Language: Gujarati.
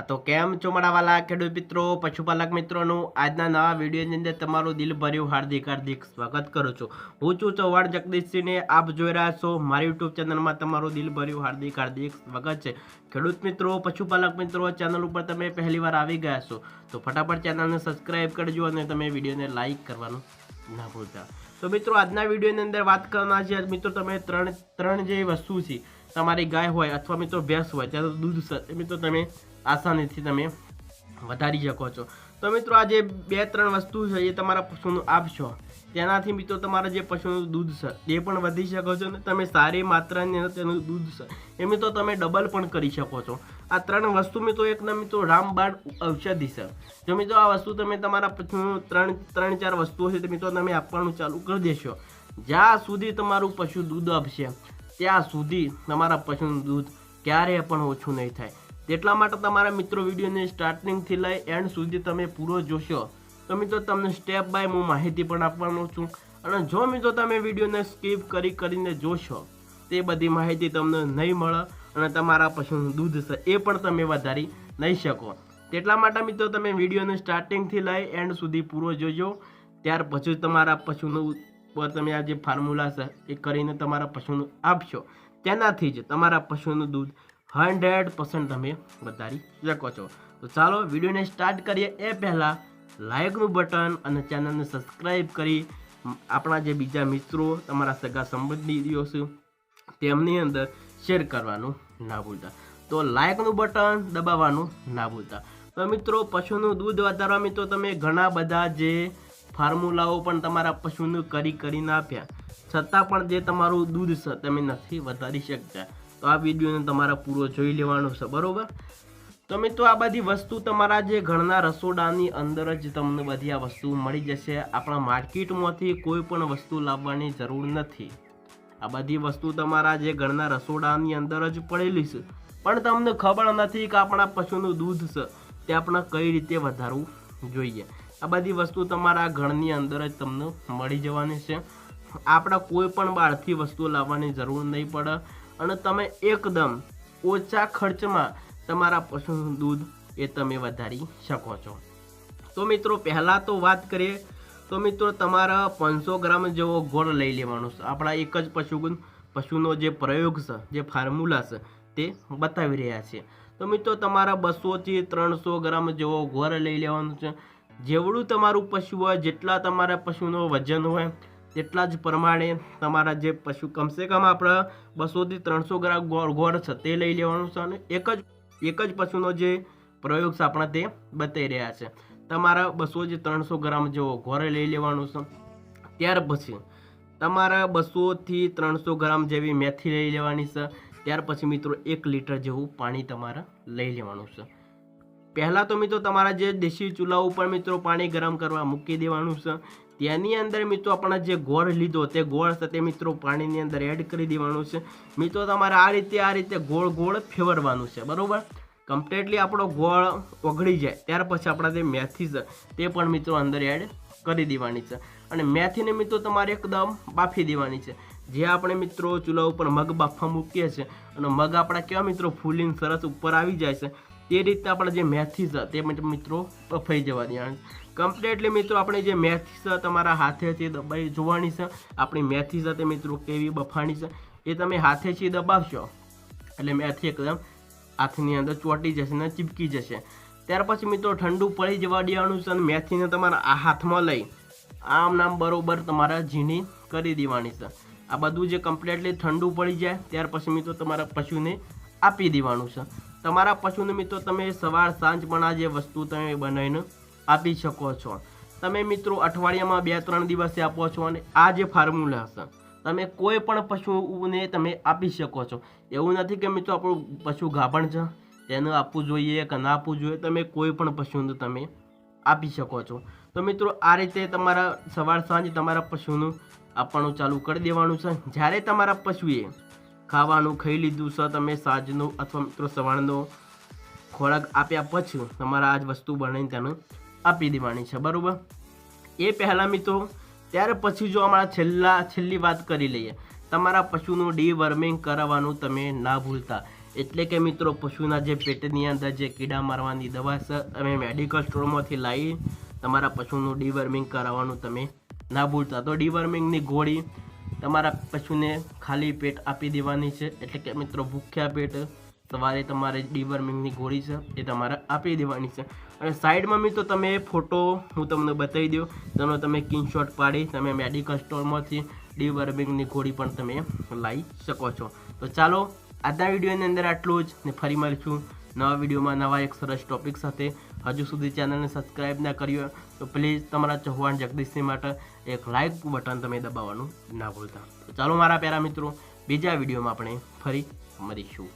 તો કેમ છો મારા વાલા ખેડૂત મિત્રો, પશુપાલક મિત્રોનું આજના નવા વિડીયોની અંદર તમારું દિલભર્યું હાર્દિક સ્વાગત કરું છું। હું છું ચૌહાણ જગદીશસિંહને આપ જોઈ રહ્યા છો મારી યુટ્યુબ ચેનલમાં તમારું દિલભર્યું હાર્દિક સ્વાગત છે। ખેડૂત મિત્રો, પશુપાલક મિત્રો, ચેનલ ઉપર તમે પહેલીવાર આવી ગયા છો તો ફટાફટ ચેનલને સબસ્ક્રાઇબ કરજો અને તમે વિડીયોને લાઇક કરવાનું ના ભૂલતા। તો મિત્રો, આજના વિડીયોની અંદર વાત કરવાના છે મિત્રો, તમે ત્રણ જે વસ્તુ છે, તમારી ગાય હોય અથવા મિત્રો ભેંસ હોય ત્યારે દૂધ છે મિત્રો તમે આસાનીથી તમે વધારી શકો છો। તો મિત્રો, આ જે 2-3 વસ્તુ છે એ તમારા પશુનું આપશો, તેનાથી મિત્રો તમારા જે પશુનું દૂધ છે એ પણ વધી શકો છો અને તમે સારી માત્રાની તેનું દૂધ છે એ મિત્રો તમે ડબલ પણ કરી શકો છો। આ 3 વસ્તુ મિત્રો એકદમ મિત્રો રામબાણ ઔષધિ છે। જો મિત્રો આ વસ્તુ તમે તમારા પશુનું 3-4 વસ્તુઓ છે તે મિત્રો તમે આપવાનું ચાલુ કરી દેશો, જ્યાં સુધી તમારું પશુ દૂધ આપશે ત્યાં સુધી તમારા પશુનું દૂધ ક્યારેય પણ ઓછું નહીં થાય। તેટલા માટે તમારા મિત્રો વિડીયોને સ્ટાર્ટિંગથી લઈ એન્ડ સુધી તમે પૂરો જોશો તો મિત્રો તમને સ્ટેપ બાય હું માહિતી પણ આપવાનો છું, અને જો મિત્રો તમે વિડીયોને સ્કીપ કરીને જોશો તે બધી માહિતી તમને નહીં મળે અને તમારા પશુનું દૂધ છે એ પણ તમે વધારી નહીં શકો। તેટલા માટે મિત્રો તમે વિડીયોને સ્ટાર્ટિંગથી લઈ એન્ડ સુધી પૂરો જોજો, ત્યાર પછી તમારા પશુનું તમે આ જે ફોર્મ્યુલા છે એ કરીને તમારા પશુનું આપશો, તેનાથી જ તમારા પશુનું દૂધ 100% તમે વધારી શકો છો। તો ચાલો વિડીયોને સ્ટાર્ટ કરીએ એ પહેલાં લાઇકનું બટન અને ચેનલને સબસ્ક્રાઈબ કરી આપણા જે બીજા મિત્રો, તમારા સગા સંબંધીઓ છે તેમની અંદર શેર કરવાનું ના ભૂલતા। તો લાઇકનું બટન દબાવવાનું ના ભૂલતા। તો મિત્રો, પશુનું દૂધ વધારવા મિત્રો તમે ઘણા બધા જે ફોર્મ્યુલાઓ પણ તમારા પશુનું કરીને આપ્યા, છતાં પણ જે તમારું દૂધ છે તમે નથી વધારી શકતા, તો આ વિડીયોને તમારા પૂરો જોઈ લેવાનું છે, બરોબર? તો મિત્રો, આ બધી વસ્તુ તમારા જે ઘરના રસોડાની અંદર જ તમને બધી આ વસ્તુ મળી જશે। આપણા માર્કેટમાંથી કોઈ પણ વસ્તુ લાવવાની જરૂર નથી। આ બધી વસ્તુ તમારા જે ઘરના રસોડાની અંદર જ પડેલી છે, પણ તમને ખબર નથી કે આપણા પશુનું દૂધ છે તે આપણે કઈ રીતે વધારવું જોઈએ। આ બધી વસ્તુ તમારા ઘરની અંદર જ તમને મળી જવાની છે। આપણા કોઈ પણ બહારથી વસ્તુ લાવવાની જરૂર નહીં પડે અને તમે એકદમ ઓછા ખર્ચમાં તમારા પશુનું દૂધ એ તમે વધારી શકો છો। તો મિત્રો, પહેલાં તો વાત કરીએ તો મિત્રો તમારા 500 ગ્રામ જેવો ગોળ લઈ લેવાનો છે। આપણા એક જ પશુનો જે પ્રયોગ છે, જે ફોર્મ્યુલા છે તે બતાવી રહ્યા છે। તો મિત્રો તમારા 200 થી 300 ગ્રામ જેવો ગોળ લઈ લેવાનો છે। જેવડું તમારું પશુ હોય, જેટલા તમારા પશુનો વજન હોય તેટલા જ પ્રમાણે તમારા જે પશુ કમસે કમ આપણે 200 થી 300 ગ્રામ ગોળ છે તે લઈ લેવાનું છે, અને એક જ પશુનો જે પ્રયોગ છે આપણે તે બતાવી રહ્યા છે। તમારા 200 થી 300 ગ્રામ જેવો ગોળ લઈ લેવાનું છે। ત્યાર પછી તમારા 200 થી 300 ગ્રામ જેવી મેથી લઈ લેવાની છે। ત્યાર પછી મિત્રો 1 લીટર જેવું પાણી તમારે લઈ લેવાનું છે। પહેલાં તો મિત્રો તમારા જે દેશી ચૂલા ઉપર મિત્રો પાણી ગરમ કરવા મૂકી દેવાનું છે। તેની અંદર મિત્રો આપણે જે ગોળ લીધો તે ગોળ છે તે મિત્રો પાણીની અંદર એડ કરી દેવાનું છે। મિત્રો તમારે આ રીતે ગોળ ફેરવવાનું છે, બરોબર? કમ્પ્લીટલી આપણો ગોળ ઓગળી જાય ત્યાર પછી આપણા જે મેથી છે તે પણ મિત્રો અંદર એડ કરી દેવાની છે, અને મેથીને મિત્રો તમારે એકદમ બાફી દેવાની છે। જે આપણે મિત્રો ચૂલા ઉપર મગ બાફવા મૂકીએ છીએ અને મગ આપણા કેવા મિત્રો ફૂલીને સરસ ઉપર આવી જાય છે, તે રીતે આપણે જે મેથી છે તે મિત્રો બફાઈ જવા દેવાની। કમ્પ્લીટલી મિત્રો આપણે જે મેથી છે તમારા હાથેથી દબાઈ જોવાની છે। આપણી મેથી છે તે મિત્રો કેવી બફાણી છે એ તમે હાથેથી દબાવશો એટલે મેથી એકદમ હાથની અંદર ચોંટી જશે ને ચીપકી જશે। ત્યાર પછી મિત્રો ઠંડુ પડી જવા દેવાનું છે અને મેથીને તમારા આ હાથમાં લઈ આમ બરોબર તમારા ઝીણી કરી દેવાની છે। આ બધું જે કમ્પ્લીટલી ઠંડુ પડી જાય ત્યાર પછી મિત્રો તમારા પશુને આપી દેવાનું છે। તમારા પશુને મિત્રો તમે સવાર સાંજ પણ આ જે વસ્તુ તમે બનાવીને આપી શકો છો। તમે મિત્રો અઠવાડિયામાં 2-3 દિવસે આપો છો, અને આ જે ફોર્મ્યુલા છે તમે કોઈ પણ પશુને તમે આપી શકો છો। એવું નથી કે મિત્રો આપણું પશુ ગાભણ છે તેને આપવું જોઈએ કે ના આપવું જોઈએ, તમે કોઈ પણ પશુને તમે આપી શકો છો। તો મિત્રો આ રીતે તમારા સવાર સાંજ તમારા પશુનું આપવાનું ચાલુ કરી દેવાનું છે। જ્યારે તમારા પશુએ ખાવાનું ખાઈ લીધું છે, તમે સાંજનું અથવા મિત્રો સવારનો ખોરાક આપ્યા પછી તમારા આ જ વસ્તુ બનાવીને તેને આપી દેવાની છે, બરાબર? એ પહેલાં મિત્રો ત્યાર પછી જો અમારા છેલ્લી વાત કરી લઈએ, તમારા પશુનું ડીવર્મિંગ કરાવવાનું તમે ના ભૂલતા। એટલે કે મિત્રો પશુના જે પેટની અંદર જે કીડા મારવાની દવા છે તમે મેડિકલ સ્ટોરમાંથી લાવી તમારા પશુનું ડીવર્મિંગ કરાવવાનું તમે ના ભૂલતા. તો ડીવર્મિંગની ગોળી તમારા પશુને ખાલી પેટ આપી દેવાની છે. એટલે કે મિત્રો ભૂખ્યા પેટ સવારે તમારે ડીવર્મિંગની ગોળી છે એ તમારે આપી દેવાની છે. અને સાઈડમાં મિત્રો તમે ફોટો હું તમને બતાવી દઉં, તેનો તમે સ્ક્રીનશોટ પાડી તમે મેડિકલ સ્ટોરમાંથી ડીવર્મિંગની ગોળી પણ તમે લાવી શકો છો. તો ચાલો આજના વિડીયોની અંદર આટલું જ ને ફરી મળીશું નવા વિડીયોમાં નવા એક સરસ ટોપિક સાથે. હજુ સુધી ચેનલને સબસ્ક્રાઈબ ના કર્યો તો પ્લીઝ તમારા ચૌહાણ જગદીશસિંહ માટે એક લાઇક બટન તમે દબાવવાનું ના ભૂલતા. તો ચાલો મારા પ્યારા મિત્રો, બીજા વિડીયોમાં આપણે ફરી મળીશું.